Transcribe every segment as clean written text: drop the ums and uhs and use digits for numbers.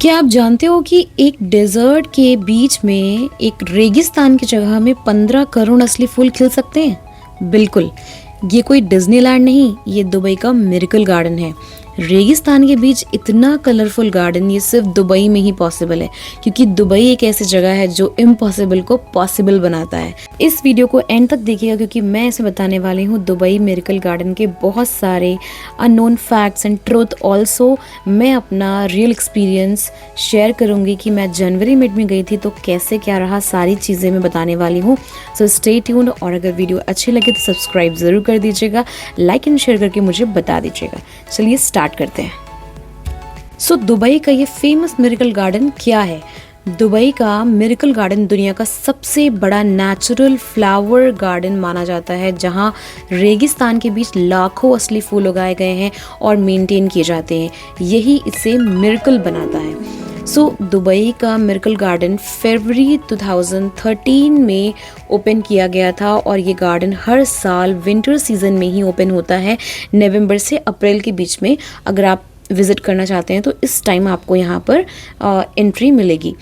क्या आप जानते हो कि एक डेजर्ट के बीच में एक रेगिस्तान की जगह में 15 करोड़ असली फूल खिल सकते हैं? बिल्कुल। ये कोई डिज्नीलैंड नहीं, ये दुबई का मिरेकल गार्डन है। रेगिस्तान के बीच इतना कलरफुल गार्डन ये सिर्फ दुबई में ही पॉसिबल है, क्योंकि दुबई एक ऐसी जगह है जो इम्पॉसिबल को पॉसिबल बनाता है। इस वीडियो को एंड तक देखिएगा, क्योंकि मैं इसे बताने वाली हूँ दुबई मिरेकल गार्डन के बहुत सारे unknown facts and truth. Also मैं अपना रियल एक्सपीरियंस शेयर करूँगी कि मैं जनवरी मिड में गई थी तो कैसे क्या रहा, सारी चीज़ें मैं बताने वाली हूँ। सो स्टे ट्यून्ड, और अगर वीडियो अच्छी लगे तो सब्सक्राइब ज़रूर कर दीजिएगा, लाइक एंड शेयर करके मुझे बता दीजिएगा। चलिए स्टार्ट करते हैं। सो दुबई का ये फेमस मिरेकल गार्डन क्या है? दुबई का मिरेकल गार्डन दुनिया का सबसे बड़ा नेचुरल फ्लावर गार्डन माना जाता है, जहां रेगिस्तान के बीच लाखों असली फूल उगाए गए हैं और मेंटेन किए जाते हैं। यही इसे मिरेकल बनाता है। दुबई का मिरेकल गार्डन फरवरी 2013 में ओपन किया गया था, और ये गार्डन हर साल विंटर सीजन में ही ओपन होता है, नवंबर से अप्रैल के बीच में। अगर आप विजिट करना चाहते हैं तो इस टाइम आपको यहाँ पर एंट्री मिलेगी।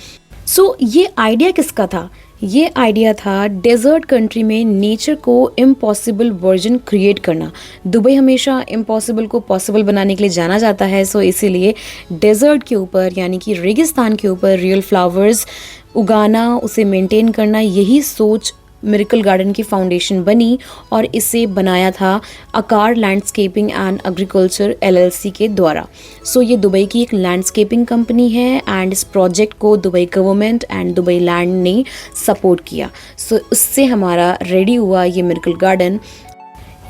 ये आइडिया किसका था? ये आइडिया था डेजर्ट कंट्री में नेचर को इम्पॉसिबल वर्जन क्रिएट करना। दुबई हमेशा इम्पॉसिबल को पॉसिबल बनाने के लिए जाना जाता है। इसीलिए डेजर्ट के ऊपर, यानी कि रेगिस्तान के ऊपर रियल फ्लावर्स उगाना, उसे मेंटेन करना, यही सोच मिरेकल गार्डन की फाउंडेशन बनी, और इसे बनाया था आकार लैंडस्केपिंग एंड एग्रीकल्चर LLC के द्वारा। ये दुबई की एक लैंडस्केपिंग कंपनी है, एंड इस प्रोजेक्ट को Dubai government and Dubai land ने सपोर्ट किया। उससे हमारा रेडी हुआ ये मिरेकल गार्डन।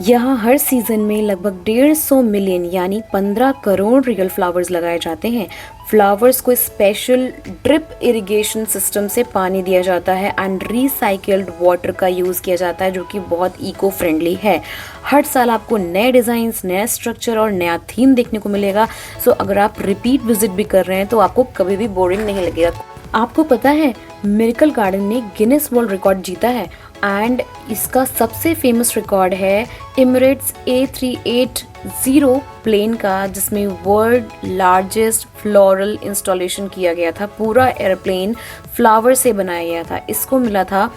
यहाँ हर सीज़न में लगभग 150 मिलियन यानी 15 करोड़ रियल फ्लावर्स लगाए जाते हैं। फ्लावर्स को स्पेशल ड्रिप इरिगेशन सिस्टम से पानी दिया जाता है, एंड रिसाइकल्ड वाटर का यूज़ किया जाता है, जो कि बहुत इको फ्रेंडली है। हर साल आपको नए डिज़ाइंस, नया स्ट्रक्चर और नया थीम देखने को मिलेगा। अगर आप रिपीट विजिट भी कर रहे हैं तो आपको कभी भी बोरिंग नहीं लगेगा। आपको पता है मिरेकल गार्डन ने गिनेस वर्ल्ड रिकॉर्ड जीता है, एंड इसका सबसे फेमस रिकॉर्ड है एमिरेट्स A380 प्लेन का, जिसमें वर्ल्ड लार्जेस्ट फ्लोरल इंस्टॉलेशन किया गया था। पूरा एयरप्लेन फ्लावर से बनाया गया था। इसको मिला था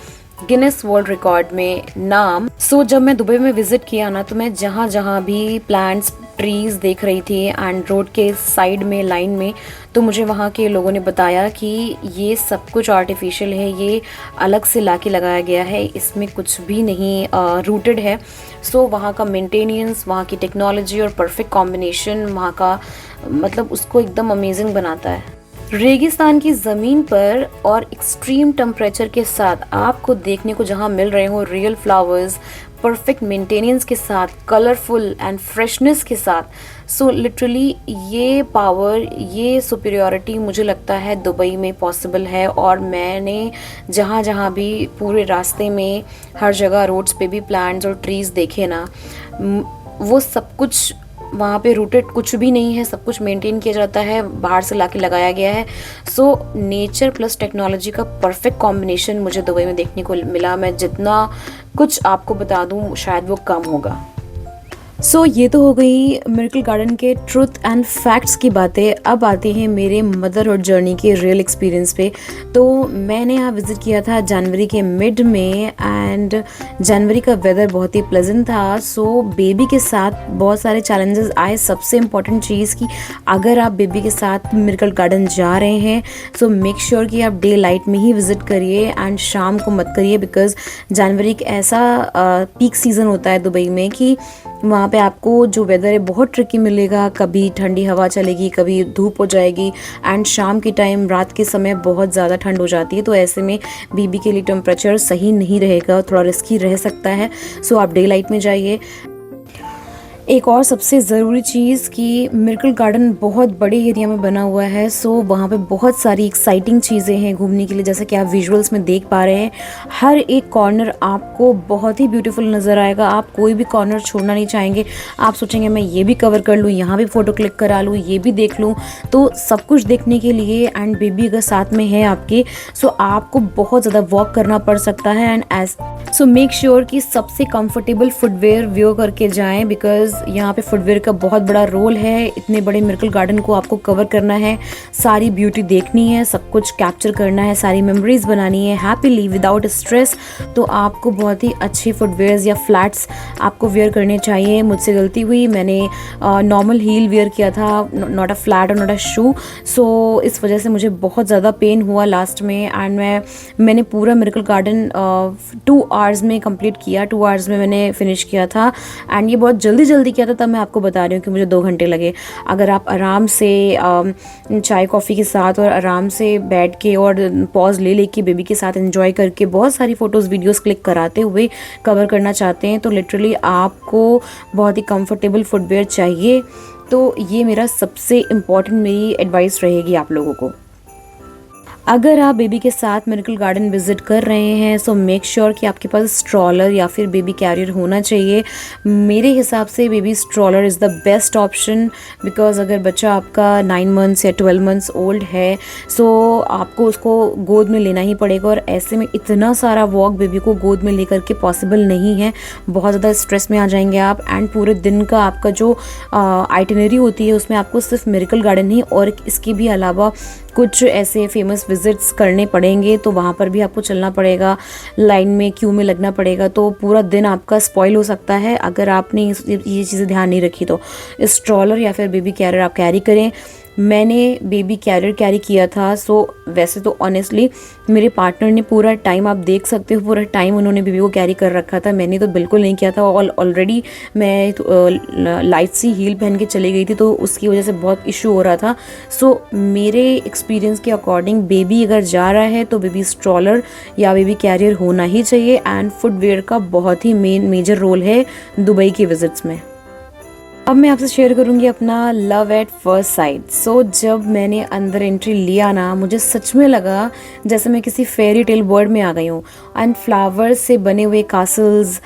गिनेस वर्ल्ड रिकॉर्ड में नाम। जब मैं दुबई में विजिट किया ना, तो मैं जहाँ जहाँ भी प्लांट्स, ट्रीज देख रही थी एंड रोड के साइड में, लाइन में, तो मुझे वहाँ के लोगों ने बताया कि ये सब कुछ आर्टिफिशियल है, ये अलग से लाके लगाया गया है, इसमें कुछ भी नहीं रूटेड है। वहाँ का मेंटेनेंस, वहाँ की टेक्नोलॉजी और परफेक्ट कॉम्बिनेशन वहाँ का मतलब उसको एकदम अमेजिंग बनाता है। रेगिस्तान की ज़मीन पर और एक्सट्रीम टेम्परेचर के साथ आपको देखने को जहाँ मिल रहे हो रियल फ्लावर्स, परफेक्ट मेंटेनेंस के साथ, कलरफुल एंड फ्रेशनेस के साथ, लिटरली ये पावर, ये सुपीरियॉरिटी मुझे लगता है दुबई में पॉसिबल है। और मैंने जहाँ जहाँ भी पूरे रास्ते में हर जगह रोड्स पे भी प्लांट्स और ट्रीज़ देखे ना, वो सब कुछ वहाँ पे रूटेड कुछ भी नहीं है, सब कुछ मेंटेन किया जाता है, बाहर से लाके लगाया गया है। नेचर प्लस टेक्नोलॉजी का परफेक्ट कॉम्बिनेशन मुझे दुबई में देखने को मिला। मैं जितना कुछ आपको बता दूँ शायद वो कम होगा। ये तो हो गई मिरेकल गार्डन के ट्रुथ एंड फैक्ट्स की बातें। अब आते हैं मेरे मदरहुड जर्नी के रियल एक्सपीरियंस पे। मैंने यहाँ विज़िट किया था जनवरी के मिड में, एंड जनवरी का वेदर बहुत ही प्लेजेंट था। बेबी के साथ बहुत सारे चैलेंजेस आए। सबसे इम्पॉर्टेंट चीज़ कि अगर आप बेबी के साथ मिरेकल गार्डन जा रहे हैं मेक श्योर कि आप डे लाइट में ही विज़िट करिए, एंड शाम को मत करिए, बिकॉज जनवरी एक ऐसा पीक सीज़न होता है दुबई में कि वहाँ पे आपको जो वेदर है बहुत ट्रिकी मिलेगा। कभी ठंडी हवा चलेगी, कभी धूप हो जाएगी, एंड शाम के टाइम, रात के समय बहुत ज़्यादा ठंड हो जाती है। तो ऐसे में बेबी के लिए टेम्परेचर सही नहीं रहेगा, थोड़ा रिस्की रह सकता है। आप डे लाइट में जाइए। एक और सबसे ज़रूरी चीज़ कि मिरेकल गार्डन बहुत बड़े एरिया में बना हुआ है। वहाँ पे बहुत सारी एक्साइटिंग चीज़ें हैं घूमने के लिए, जैसे कि आप विजुअल्स में देख पा रहे हैं। हर एक कॉर्नर आपको बहुत ही ब्यूटीफुल नज़र आएगा। आप कोई भी कॉर्नर छोड़ना नहीं चाहेंगे। आप सोचेंगे मैं ये भी कवर कर लूँ, यहाँ भी फ़ोटो क्लिक करा लूँ, ये भी देख लूँ। सब कुछ देखने के लिए, एंड बेबी अगर साथ में है आपके, आपको बहुत ज़्यादा वॉक करना पड़ सकता है। एंड मेक श्योर कि सबसे कंफर्टेबल फुटवेयर वेयर करके जाएं, बिकॉज यहाँ पे फुटवेयर का बहुत बड़ा रोल है। इतने बड़े मिरेकल गार्डन को आपको कवर करना है, सारी ब्यूटी देखनी है, सब कुछ कैप्चर करना है, सारी मेमोरीज बनानी है हैप्पीली विदाउट स्ट्रेस। तो आपको बहुत ही अच्छे फुटवेयर्स या फ्लैट्स आपको वेयर करने चाहिए। मुझसे गलती हुई, मैंने नॉर्मल हील वेयर किया था, नॉट अ फ्लैट और नॉट अ शू। सो इस वजह से मुझे बहुत ज़्यादा पेन हुआ लास्ट में। एंड मैंने पूरा मिरेकल गार्डन 2 आवर्स में कंप्लीट किया, 2 आवर्स में मैंने फिनिश किया था। एंड ये बहुत जल्दी किया था, तब मैं आपको बता रही हूँ कि मुझे 2 घंटे लगे। अगर आप आराम से चाय कॉफ़ी के साथ और आराम से बैठ के और पॉज ले के बेबी के साथ एंजॉय करके बहुत सारी फ़ोटोज़ वीडियोस क्लिक कराते हुए कवर करना चाहते हैं, तो लिटरली आपको बहुत ही कंफर्टेबल फुटवेयर चाहिए। तो ये मेरा सबसे इम्पॉर्टेंट मेरी एडवाइस रहेगी आप लोगों को। अगर आप बेबी के साथ मिरेकल गार्डन विजिट कर रहे हैं सो मेक श्योर कि आपके पास स्ट्रॉलर या फिर बेबी कैरियर होना चाहिए। मेरे हिसाब से baby stroller is the best option, because अगर बच्चा आपका 9 मंथ्स या 12 मंथ्स ओल्ड है सो आपको उसको गोद में लेना ही पड़ेगा। और ऐसे में इतना सारा वॉक बेबी को गोद में लेकर के पॉसिबल नहीं है, बहुत ज़्यादा स्ट्रेस में आ जाएंगे आप। एंड पूरे दिन का आपका जो आइटिनरी होती है उसमें आपको सिर्फ मिरेकल गार्डन ही और इसके भी अलावा कुछ ऐसे फेमस विजिट्स करने पड़ेंगे, तो वहाँ पर भी आपको चलना पड़ेगा, लाइन में क्यू में लगना पड़ेगा। तो पूरा दिन आपका स्पॉइल हो सकता है अगर आपने ये चीज़ें ध्यान नहीं रखी। तो स्ट्रॉलर या फिर बेबी कैरियर आप कैरी करें। मैंने बेबी कैरियर कैरी किया था। सो वैसे तो ऑनेस्टली मेरे पार्टनर ने पूरा टाइम, आप देख सकते हो पूरा टाइम उन्होंने बेबी को कैरी कर रखा था, मैंने तो बिल्कुल नहीं किया था। ऑलरेडी मैं लाइट सी हील पहन के चली गई थी, तो उसकी वजह से बहुत इशू हो रहा था। सो मेरे एक्सपीरियंस के अकॉर्डिंग बेबी अगर जा रहा है तो बेबी स्ट्रॉलर या बेबी कैरियर होना ही चाहिए। एंड फुटवेयर का बहुत ही मेजर रोल है दुबई के विजिट्स में। अब मैं आपसे शेयर करूंगी अपना लव एट फर्स्ट साइट। सो जब मैंने अंदर एंट्री लिया ना, मुझे सच में लगा जैसे मैं किसी फेरी टेल वर्ल्ड में आ गई हूँ। एंड फ्लावर्स से बने हुए castles,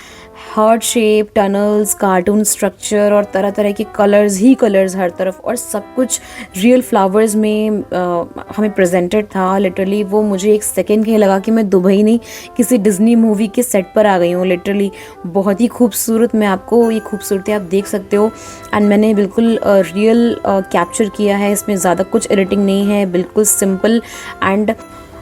heart shape tunnels, cartoon structure और तरह तरह के कलर्स ही कलर्स हर तरफ, और सब कुछ रियल फ्लावर्स में हमें प्रेजेंटेड था। लिटरली वो मुझे एक सेकेंड के लगा कि मैं दुबई नहीं किसी डिज्नी मूवी के सेट पर आ गई हूँ। लिटरली बहुत ही खूबसूरत, मैं आपको ये खूबसूरती आप देख सकते हो। एंड मैंने बिल्कुल रियल कैप्चर किया है, इसमें ज़्यादा कुछ एडिटिंग नहीं है, बिल्कुल सिंपल। एंड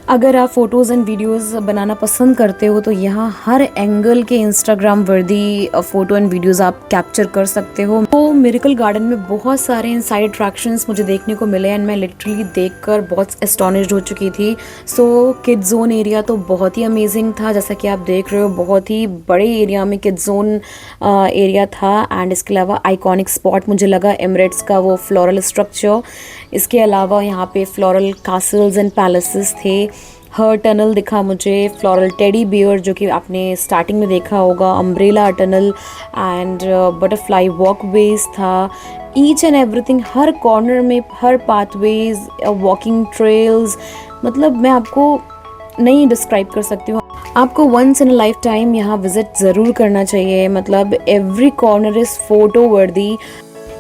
अगर आप फ़ोटोज़ एंड वीडियोस बनाना पसंद करते हो तो यहाँ हर एंगल के इंस्टाग्राम वर्दी फ़ोटो एंड वीडियोस आप कैप्चर कर सकते हो। तो मिरेकल गार्डन में बहुत सारे इनसाइड अट्रैक्शंस मुझे देखने को मिले एंड मैं लिटरली देखकर बहुत एस्टोनिश्ड हो चुकी थी। सो किड जोन एरिया तो बहुत ही अमेजिंग था, जैसा कि आप देख रहे हो बहुत ही बड़े एरिया में किड जोन एरिया था। एंड इसके अलावा आइकॉनिक स्पॉट मुझे लगा एमिरेट्स का वो फ्लोरल स्ट्रक्चर। इसके अलावा यहाँ पे फ्लोरल कासल्स एंड पैलेसेस थे। हर टनल दिखा मुझे, फ्लोरल टेडी बियर जो कि आपने स्टार्टिंग में देखा होगा, umbrella tunnel and butterfly walkways था। ईच एंड एवरीथिंग, हर कॉर्नर में हर पाथवेज, वॉकिंग ट्रेल्स, मतलब मैं आपको नहीं डिस्क्राइब कर सकती हूँ। आपको once in a lifetime यहाँ विजिट ज़रूर करना चाहिए। मतलब every corner is photo worthy.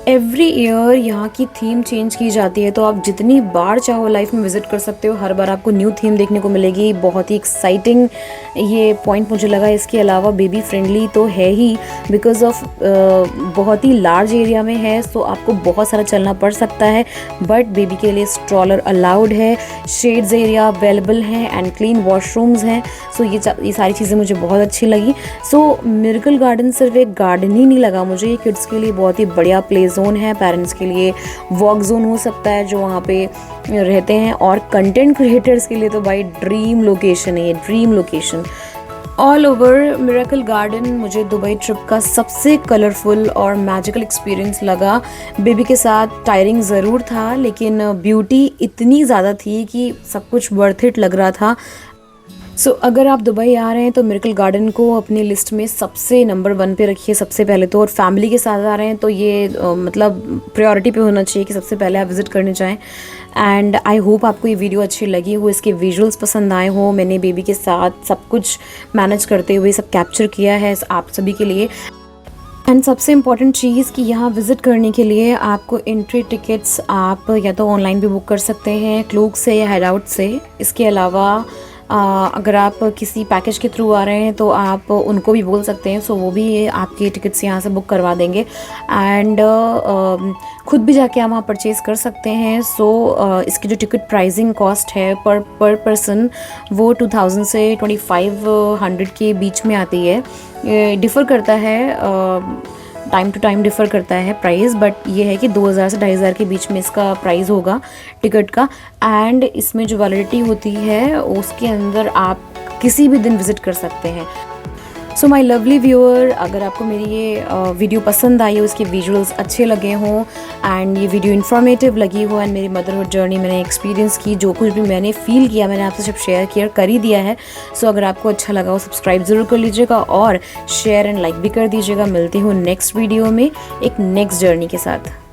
Every year यहाँ की थीम चेंज की जाती है, तो आप जितनी बार चाहो लाइफ में विजिट कर सकते हो, हर बार आपको न्यू थीम देखने को मिलेगी। बहुत ही एक्साइटिंग ये पॉइंट मुझे लगा। इसके अलावा बेबी फ्रेंडली तो है ही, बिकॉज ऑफ बहुत ही लार्ज एरिया में है, सो आपको बहुत सारा चलना पड़ सकता है, बट बेबी के लिए स्ट्रॉलर अलाउड है, शेड्स एरिया अवेलेबल है एंड क्लीन वॉशरूम्स हैं। सो ये सारी चीज़ें मुझे बहुत अच्छी लगी। सो मिरेकल गार्डन सिर्फ एक गार्डन ही नहीं लगा मुझे, ये किड्स के लिए बहुत ही बढ़िया प्ले जोन है, पेरेंट्स के लिए वॉक जोन हो सकता है जो वहाँ पे रहते हैं, और कंटेंट क्रिएटर्स के लिए तो भाई ड्रीम लोकेशन है ये, dream location. All over miracle garden मुझे दुबई ट्रिप का सबसे कलरफुल और मैजिकल एक्सपीरियंस लगा। बेबी के साथ टायरिंग ज़रूर था, लेकिन ब्यूटी इतनी ज़्यादा थी कि सब कुछ वर्थ इट लग रहा था। सो अगर आप दुबई आ रहे हैं तो मिरेकल गार्डन को अपनी लिस्ट में सबसे नंबर 1 पे रखिए सबसे पहले तो। और फैमिली के साथ आ रहे हैं तो ये मतलब प्रायोरिटी पे होना चाहिए कि सबसे पहले आप विज़िट करने जाएं। एंड आई होप आपको ये वीडियो अच्छी लगी हो, इसके विजुअल्स पसंद आए हो। मैंने बेबी के साथ सब कुछ मैनेज करते हुए सब कैप्चर किया है आप सभी के लिए। एंड सबसे इम्पॉर्टेंट चीज़ कि यहाँ विज़िट करने के लिए आपको एंट्री टिकट्स आप या तो ऑनलाइन भी बुक कर सकते हैं क्लूक से या हेड आउट से। इसके अलावा अगर आप किसी पैकेज के थ्रू आ रहे हैं तो आप उनको भी बोल सकते हैं, सो वो भी आपकी टिकट्स यहाँ से बुक करवा देंगे एंड खुद भी जाके आप वहाँ परचेज़ कर सकते हैं। सो इसकी जो टिकट प्राइसिंग कॉस्ट है पर पर्सन वो 2000 से 2500 के बीच में आती है। डिफ़र करता है, टाइम टू टाइम डिफ़र करता है प्राइस, बट ये है कि 2000 से 2500 के बीच में इसका प्राइस होगा टिकट का। एंड इसमें जो वैलिडिटी होती है उसके अंदर आप किसी भी दिन विज़िट कर सकते हैं। सो माई लवली व्यूअर, अगर आपको मेरी ये वीडियो पसंद आई हो, इसके विजुअल्स अच्छे लगे हों एंड ये वीडियो इन्फॉर्मेटिव लगी हो एंड मेरी मदरहुड जर्नी मैंने एक्सपीरियंस की, जो कुछ भी मैंने फ़ील किया मैंने आपसे सब शेयर कर ही दिया है। सो अगर आपको अच्छा लगा हो सब्सक्राइब ज़रूर कर लीजिएगा और शेयर एंड लाइक भी कर दीजिएगा। मिलती हूँ नेक्स्ट वीडियो में एक नेक्स्ट जर्नी के साथ।